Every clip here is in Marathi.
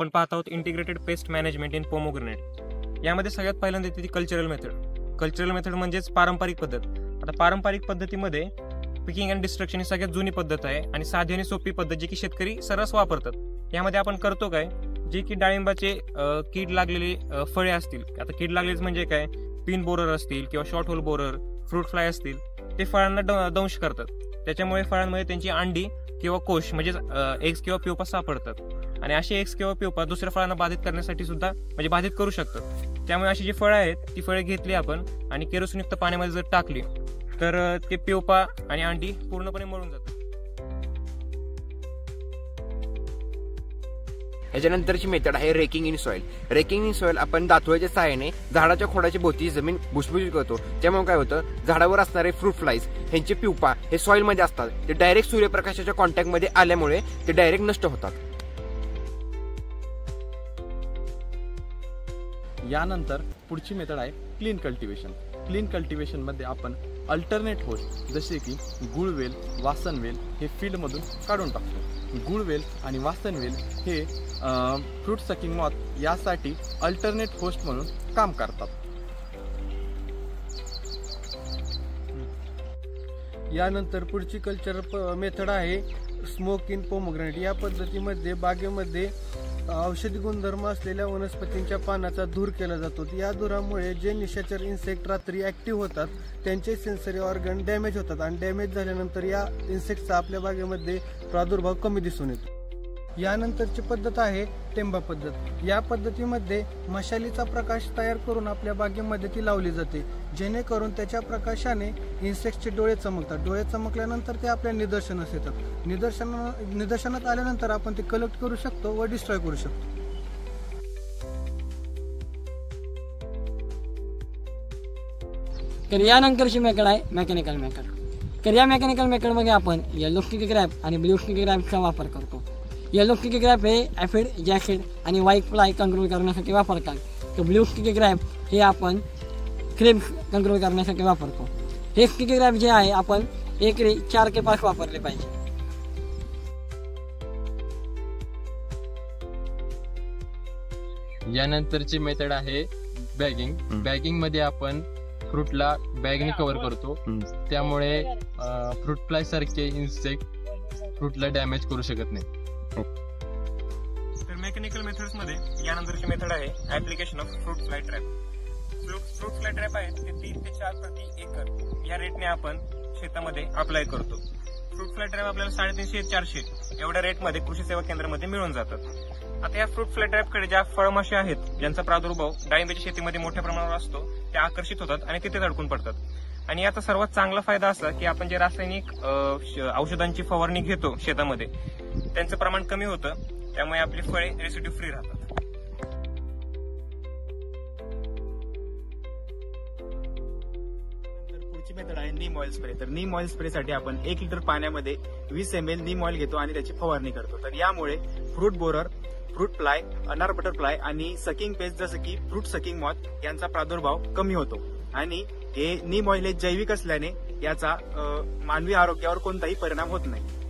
आपण पाहत आहोत integrated pest management in pomegranate. यामध्ये सगळ्यात पहिल्यांदा येते ती कल्चरल मेथड। कल्चरल मेथड म्हणजेच पारंपरिक पद्धत। आता पारंपरिक पद्धतीमध्ये पिकिंग अँड डिस्ट्रक्शन ही सगळ्यात जुनी पद्धत आहे आणि साधी आणि सोपी पद्धत जी की शेतकरी सर्रास वापरतात। यामध्ये आपण करतो काय, जे की डाळिंबाचे कीड लागलेली फळे असतील, आता कीड लागलेच म्हणजे काय, पिन बोरर असतील किंवा short hole borer, fruit fly असतील, ते फळांना दंश करतात। त्याच्यामुळे फळांमध्ये त्यांची अंडी किंवा कोश म्हणजे एग्स किंवा प्युपा सापडतात आणि असे एग्स किंवा प्युपा दुसऱ्या फळांना बाधित करण्यासाठी सुद्धा म्हणजे बाधित करू शकतात। त्यामुळे अशी जी फळं आहेत ती फळे घेतली आपण आणि केरोसिनयुक्त पाण्यामध्ये जर टाकली तर ते प्युपा आणि अंडी पूर्णपणे मरून जातात। याच्यानंतरची मेथड आहे racking in soil. Racking in soil आपण दातुळ्याच्या सहाय्याने झाडाच्या खोडाची भोवती जमीन भुसभुशीत करतो। त्यामुळे काय होतं, झाडावर असणारे फ्रूट फ्लाईज ह्यांचे प्युपा हे सॉइल मध्ये असतात, ते डायरेक्ट सूर्यप्रकाशाच्या कॉन्टॅक्ट मध्ये आल्यामुळे ते डायरेक्ट नष्ट होतात। यानंतर पुढची मेथड आहे क्लीन कल्टिवेशन। क्लीन कल्टिवेशन मध्ये आपण अल्टरनेट होस्ट जसे की गुळवेल, वासनवेल हे फील्डमधून काढून टाकतो। गुळवेल आणि वासनवेल हे फ्रूट सकिंग मॉथ यासाठी अल्टरनेट होस्ट म्हणून काम करतात। यानंतर पुढची कल्चर मेथड आहे स्मोक इन पोमोग्रेनेट। या पद्धतीमध्ये बागेमध्ये औषधी गुणधर्म असलेल्या वनस्पतींच्या पानाचा धूर केला जातो। या धुरामुळे जे निशाचर इन्सेक्ट रात्री ऍक्टिव्ह होतात त्यांचे सेन्सरी ऑर्गन डॅमेज होतात आणि डॅमेज झाल्यानंतर या इन्सेक्टचा आपल्या बागेमध्ये प्रादुर्भाव कमी दिसून येतो। यानंतरची पद्धत आहे टेंबा पद्धत। या पद्धतीमध्ये मशालीचा प्रकाश तयार करून आपल्या बागेमध्ये ती लावली जाते, जेणेकरून त्याच्या प्रकाशाने इन्सेक्टचे डोळे चमकतात। डोळे चमकल्यानंतर ते आपल्या निदर्शनास येतात। निदर्शनात आल्यानंतर आपण ते कलेक्ट करू शकतो व डिस्ट्रॉय करू शकतो। तर यानंतरची मेथड आहे मेकॅनिकल मेथड। तर या मेकॅनिकल मेथडमध्ये आपण येलो स्टिकी ग्रॅप आणि ब्लू स्टिकी ग्रॅपचा वापर करतो। येलो स्टिकी ग्रॅप हे ॲफिड, जॅसिड आणि व्हाईट फ्लाय कंट्रोल करण्यासाठी वापरतात, तर ब्लू स्टिकी ग्रॅप हे आपण क्रेब्स कंट्रोल करण्यासाठी वापरतो। हे स्टिकी ग्रॅप जे आहे आपण एकरी 4 ते 5 वापरले पाहिजे। यानंतरची मेथड आहे बॅगिंग। बॅगिंग मध्ये आपण फ्रूटला बॅगने कव्हर करतो, त्यामुळे फ्रूट फ्लाय सारखे इन्सेक्ट फ्रूटला डॅमेज करू शकत नाही। तर मेकॅनिकल मेथड्स मध्ये यानंतरची मेथड आहे application of fruit fly trap. Fruit fly trap आहे ते 3 ते 4 प्रति एकर या रेटने आपण शेतामध्ये अप्लाय करतो। फ्रूट फ्लाय ट्रॅप आपल्याला 350 ते 400 एवढ्या रेटमध्ये कृषी सेवा केंद्रामध्ये मिळून जातात। आता या फ्रूट फ्लाय ट्रॅपकडे ज्या फळमाशी आहेत ज्यांचा प्रादुर्भाव डाळिंबाच्या शेतीमध्ये मोठ्या प्रमाणावर असतो त्या आकर्षित होतात आणि तिथेच अडकून पडतात। आणि याचा सर्वात चांगला फायदा असा की आपण जे रासायनिक औषधांची फवारणी घेतो शेतामध्ये त्यांचं प्रमाण कमी होतं, त्यामुळे आपली फळे रेसिड्यू फ्री राहतात। पुढची मेथड आहे नीम ऑइल स्प्रे। तर नीम ऑइल स्प्रे साठी आपण 1 लिटर पाण्यामध्ये 20 ml नीम ऑइल घेतो आणि त्याची फवारणी करतो। तर यामुळे फ्रूट बोरर, फ्रूट फ्लाय, अनार बटरफ्लाय आणि सकिंग पेस्ट जसं की फ्रूट सकिंग मॉथ यांचा प्रादुर्भाव कमी होतो आणि हे नीम ऑइल हे जैविक असल्याने याचा मानवी आरोग्यावर कोणताही परिणाम होत नाही।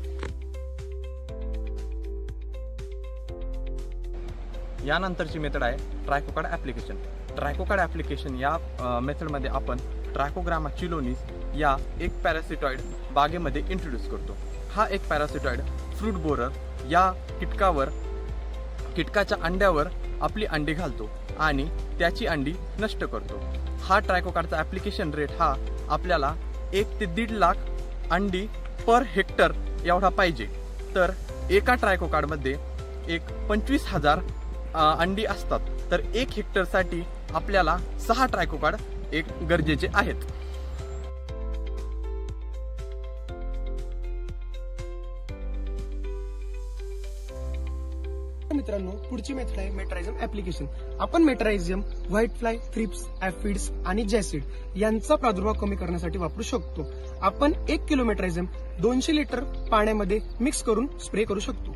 यानंतरची मेथड आहे ट्रायकोकार्ड ऍप्लिकेशन। ट्रायकोकार्ड ऍप्लिकेशन या मेथडमध्ये आपण ट्रायकोग्रामा चिलोनिस या एक पॅरासिटॉइड बागेमध्ये इंट्रोड्यूस करतो। हा एक पॅरासिटॉइड फ्रूट बोरर या कीटकाच्या अंड्यावर आपली अंडी घालतो आणि त्याची अंडी नष्ट करतो। हा ट्रायकोकार्डचा ऍप्लिकेशन रेट हा आपल्याला 1 ते 1.5 लाख अंडी पर हेक्टर एवढा पाहिजे। तर एका ट्रायकोकार्डमध्ये 25,000 अंडी असतात, तर 1 हेक्टरसाठी आपल्याला 6 ट्रायकोकार्ड गरजेचे आहेत। मित्रांनो, पुढची मेथड आहे मेट्रायझम ऍप्लिकेशन। आपण मेट्रायझम व्हाईट फ्लाय, थ्रिप्स, ऍफिड्स आणि जॅसिड यांचा प्रादुर्भाव कमी करण्यासाठी वापरू शकतो। आपण 1 किलो मेट्रायझम 200 लिटर पाण्यामध्ये मिक्स करून स्प्रे करू शकतो।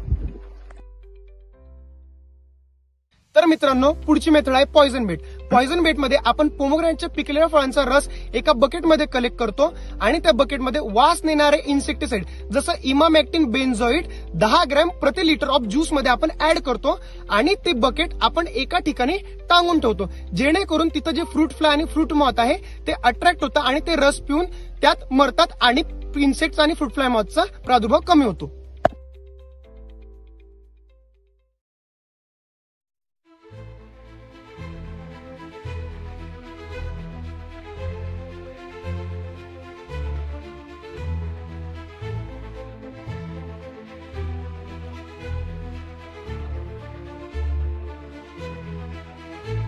तर मित्रांनो, पुढची मेथड आहे पॉइझन बेट. पॉइझन बेट मध्ये आपण पोमोग्रॅनेटच्या पिकलेल्या फळांचा रस एका बकेटमध्ये कलेक्ट करतो आणि त्या बकेटमध्ये वास नेणारे इन्सेक्टिसाइड जसं इमामॅक्टिन बेन्झोइड 10 ग्रॅम प्रति लिटर ऑफ ज्यूस मध्ये आपण ऍड करतो आणि ते बकेट आपण एका ठिकाणी टांगून ठेवतो, जेणेकरून तिथं जे फ्रूट फ्लाय आणि फ्रूट मॉथ आहे ते अट्रॅक्ट होतं आणि ते रस पिऊन त्यात मरतात आणि इन्सेक्ट्स आणि फ्रूट फ्लाय मॉथचा प्रादुर्भाव कमी होतो.